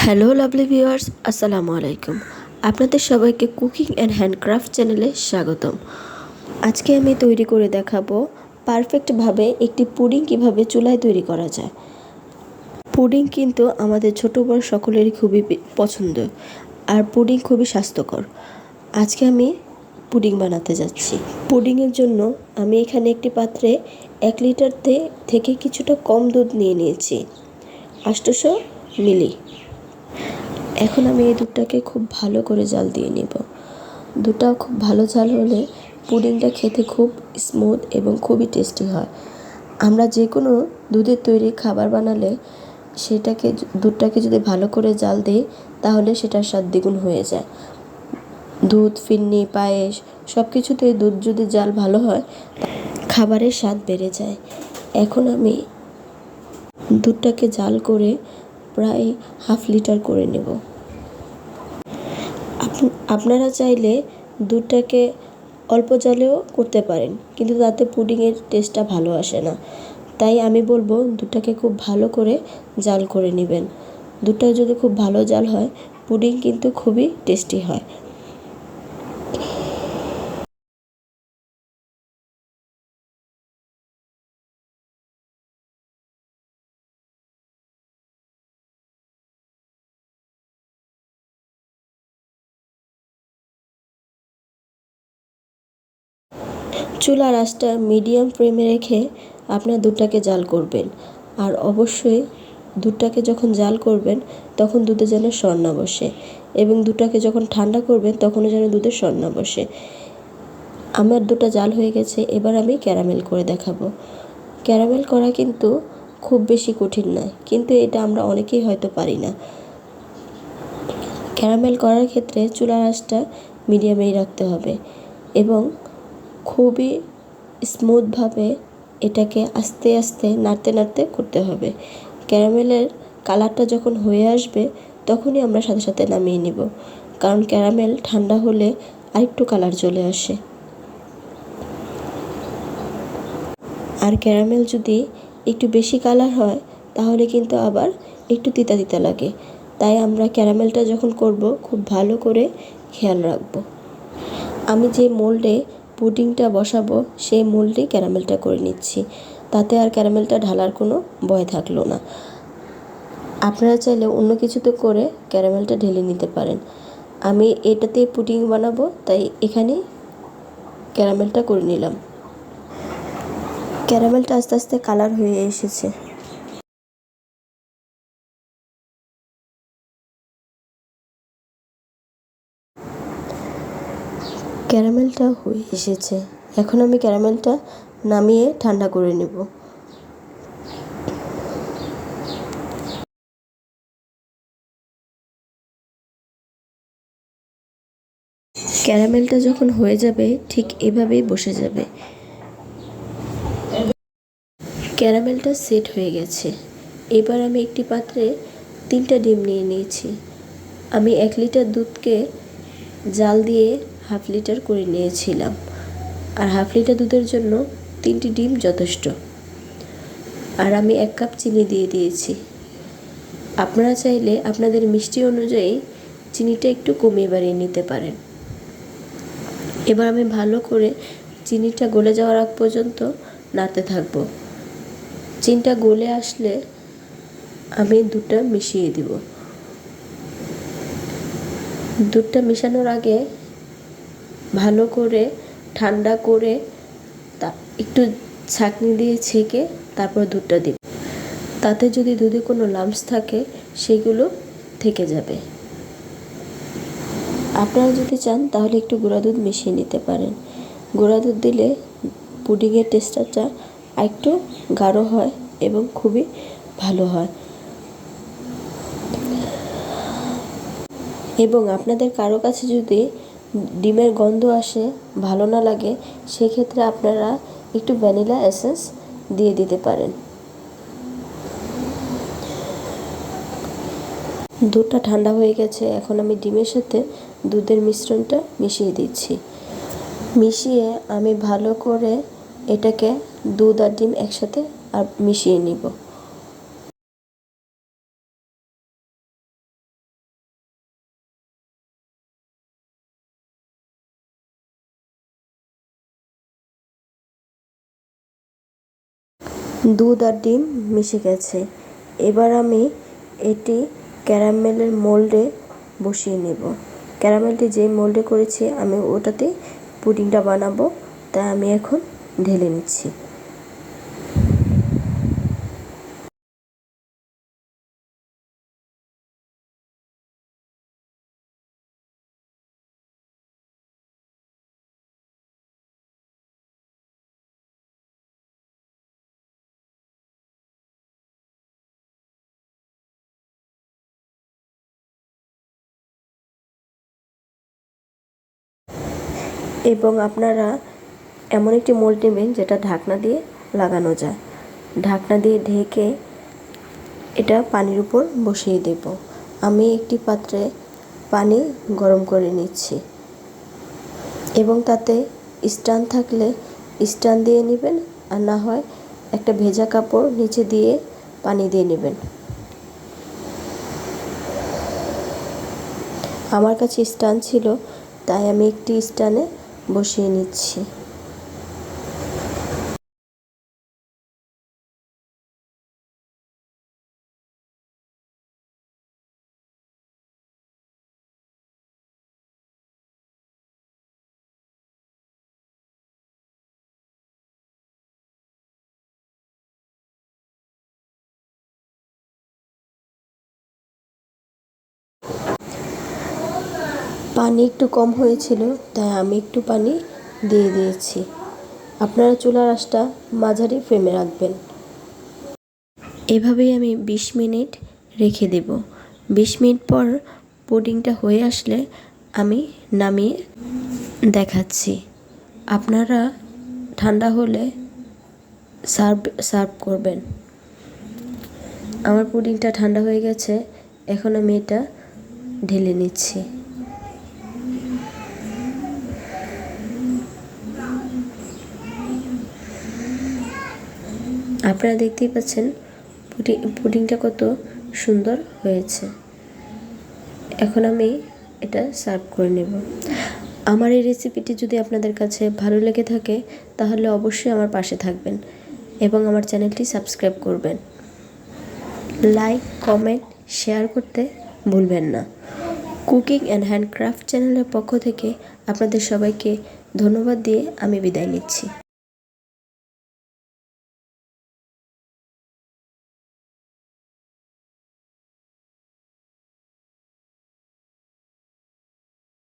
Hello lovely viewers, আসসালামু আলাইকুম। আপনাদের সবাইকে কুকিং অ্যান্ড হ্যান্ডক্রাফট চ্যানেলে স্বাগতম। আজকে আমি তৈরি করে দেখাবো পারফেক্টভাবে একটি পুডিং কিভাবে চুলায় তৈরি করা যায়। পুডিং কিন্তু আমাদের ছোট বড় সকলেরই খুবই পছন্দ, আর পুডিং খুবই স্বাস্থ্যকর। আজকে আমি পুডিং বানাতে যাচ্ছি। পুডিংয়ের জন্য আমি এখানে একটি পাত্রে 1 লিটার থেকে কিছুটা কম দুধ নিয়েছি, 800 মিলি। এখন আমি এই দুধটাকে খুব ভালো করে জাল দিয়ে নেব। দুধটা খুব ভালো জাল হলে পুডিংটা খেতে খুব স্মুথ এবং খুবই টেস্টি হয়। আমরা যে কোনো দুধের তৈরি খাবার বানালে দুধটাকে যদি ভালো করে জাল দিই, তাহলে সেটার স্বাদ দ্বিগুণ হয়ে যায়। দুধ, ফিরনি, পায়েস সব কিছুতে দুধ যদি জাল ভালো হয়, খাবারের স্বাদ বেড়ে যায়। এখন আমি দুধটাকে জাল করে প্রায় 1/2 লিটার করে নেব। আপনারা চাইলে দুধটাকে অল্প জালেও করতে পারেন, কিন্তু তাতে পুডিংয়ের টেস্টটা ভালো আসে না। তাই আমি বলবো দুধটাকে খুব ভালো করে জাল করে নেবেন। দুধটা যদি খুব ভালো জাল হয়, পুডিং কিন্তু খুবই টেস্টি হয়। চুলার আঁচটা মিডিয়াম ফ্লেমে রেখে আপনার দুধটাকে জাল করবেন। আর অবশ্যই দুধটাকে যখন জাল করবেন, তখন দুধে যেন সর না বসে, এবং দুধটাকে যখন ঠান্ডা করবেন তখনও যেন দুধে সর না বসে। আমার দুধটা জাল হয়ে গেছে, এবার আমি ক্যারামেল করে দেখাবো। ক্যারামেল করা কিন্তু খুব বেশি কঠিন নয়, কিন্তু এটা আমরা অনেকেই হয়তো পারি না। ক্যারামেল করার ক্ষেত্রে চুলার আঁচটা মিডিয়ামেই রাখতে হবে এবং খুবই স্মুথভাবে এটাকে আস্তে আস্তে নাড়তে নাড়তে করতে হবে। ক্যারামেলের কালারটা যখন হয়ে আসবে, তখনই আমরা সাথে সাথে নামিয়ে নিব, কারণ ক্যারামেল ঠান্ডা হলে আরেকটু কালার চলে আসে। আর ক্যারামেল যদি একটু বেশি কালার হয়, তাহলে কিন্তু আবার একটু তিতা তিতা লাগে। তাই আমরা ক্যারামেলটা যখন করব, খুব ভালো করে খেয়াল রাখব। আমি যে মোল্ডে পুডিংটা বসাবো, সেই মোল্ডেই ক্যারামেলটা করে নিচ্ছি। তাতে আর ক্যারামেলটা ঢালার কোনো ভয় থাকলো না। আপনারা চাইলে অন্য কিছুতে করে ক্যারামেলটা ঢেলে নিতে পারেন। আমি এটাতেই পুডিং বানাবো, তাই এখানে ক্যারামেলটা করে নিলাম। ক্যারামেলটা আস্তে আস্তে কালার হয়ে এসেছে। ক্যারামেলটা হয়ে এসেছে। এখন আমি ক্যারামেলটা নামিয়ে ঠান্ডা করে নেব। ক্যারামেলটা যখন হয়ে যাবে, ঠিক এভাবেই বসে যাবে। ক্যারামেলটা সেট হয়ে গেছে। এবার আমি একটি পাত্রে 3টা ডিম নিয়ে নিয়েছি। আমি 1 লিটার দুধকে জাল দিয়ে 1/2 লিটার করে নিয়েছিলাম, আর 1/2 লিটার দুধের জন্য 3টি ডিম যথেষ্ট। আর আমি 1 কাপ চিনি দিয়ে দিয়েছি। আপনারা চাইলে আপনাদের মিষ্টি অনুযায়ী চিনিটা একটু কমিয়ে বাড়িয়ে নিতে পারেন। এবার আমি ভালো করে চিনিটা গলে যাওয়ার আগ পর্যন্ত নাড়তে থাকব। চিনিটা গলে আসলে আমি দুধটা মিশিয়ে দিব। দুধটা মেশানোর আগে ভালো করে ঠান্ডা করে একটু ছাঁকনি দিয়ে ছেঁকে তারপর দুধটা দিব। তাতে যদি দুধে কোনো লাম্পস থাকে, সেগুলো থেকে যাবে। আপনারা যদি চান তাহলে একটু গুঁড়া দুধ মিশিয়ে নিতে পারেন। গুঁড়া দুধ দিলে পুডিংয়ের টেক্সচারটা একটু গাঢ় হয় এবং খুবই ভালো হয়। এবং আপনাদের কারো কাছে যদি ডিমের গন্ধ আসে, ভালো না লাগে, সেক্ষেত্রে আপনারা একটু ভ্যানিলা এসেন্স দিয়ে দিতে পারেন। দুধটা ঠান্ডা হয়ে গেছে। এখন আমি ডিমের সাথে দুধের মিশ্রণটা মিশিয়ে দিচ্ছি। মিশিয়ে আমি ভালো করে এটাকে দুধ আর ডিম একসাথে মিশিয়ে নিব। দুধ আর ডিম মিশে গেছে। এবার আমি এটি ক্যারামেলের মোল্ডে বসিয়ে নেব। ক্যারামেলটি যে মোল্ডে করেছি আমি ওটাতে পুডিংটা বানাবো, তাই আমি এখন ঢেলে নিচ্ছি। এবং আপনারা এমন একটি মোল্ড নেবেন যেটা ঢাকনা দিয়ে লাগানো যায়। ঢাকনা দিয়ে ঢেকে এটা পানির উপর বসিয়ে দেব। আমি একটি পাত্রে পানি গরম করে নিচ্ছি এবং তাতে স্ট্যান্ড থাকলে স্ট্যান্ড দিয়ে নেবেন, আর না হয় একটা ভেজা কাপড় নিচে দিয়ে পানি দিয়ে নেবেন। আমার কাছে স্ট্যান্ড ছিল, তাই আমি একটি স্ট্যান্ডে বসিয়ে নিচ্ছি। পানি একটু কম হয়েছিল, তাই আমি একটু পানি দিয়ে দিয়েছি। আপনারা চুলার আঁচটা মাঝারি ফ্লেমে রাখবেন। এভাবেই আমি 20 মিনিট রেখে দেব। 20 মিনিট পর পুডিংটা হয়ে আসলে আমি নামিয়ে দেখাচ্ছি। আপনারা ঠান্ডা হলে সার্ভ করবেন। আমার পুডিংটা ঠান্ডা হয়ে গেছে, এখন আমি এটা ঢেলে নিচ্ছি। আপনারা দেখতেই পাচ্ছেন পুডিংটা কত সুন্দর হয়েছে। এখন আমি এটা সার্ভ করে নেব। আমার এই রেসিপিটি যদি আপনাদের কাছে ভালো লেগে থাকে তাহলে অবশ্যই আমার পাশে থাকবেন এবং আমার চ্যানেলটি সাবস্ক্রাইব করবেন। লাইক, কমেন্ট, শেয়ার করতে ভুলবেন না। কুকিং অ্যান্ড হ্যান্ডক্রাফট চ্যানেলের পক্ষ থেকে আপনাদের সবাইকে ধন্যবাদ দিয়ে আমি বিদায় নিচ্ছি।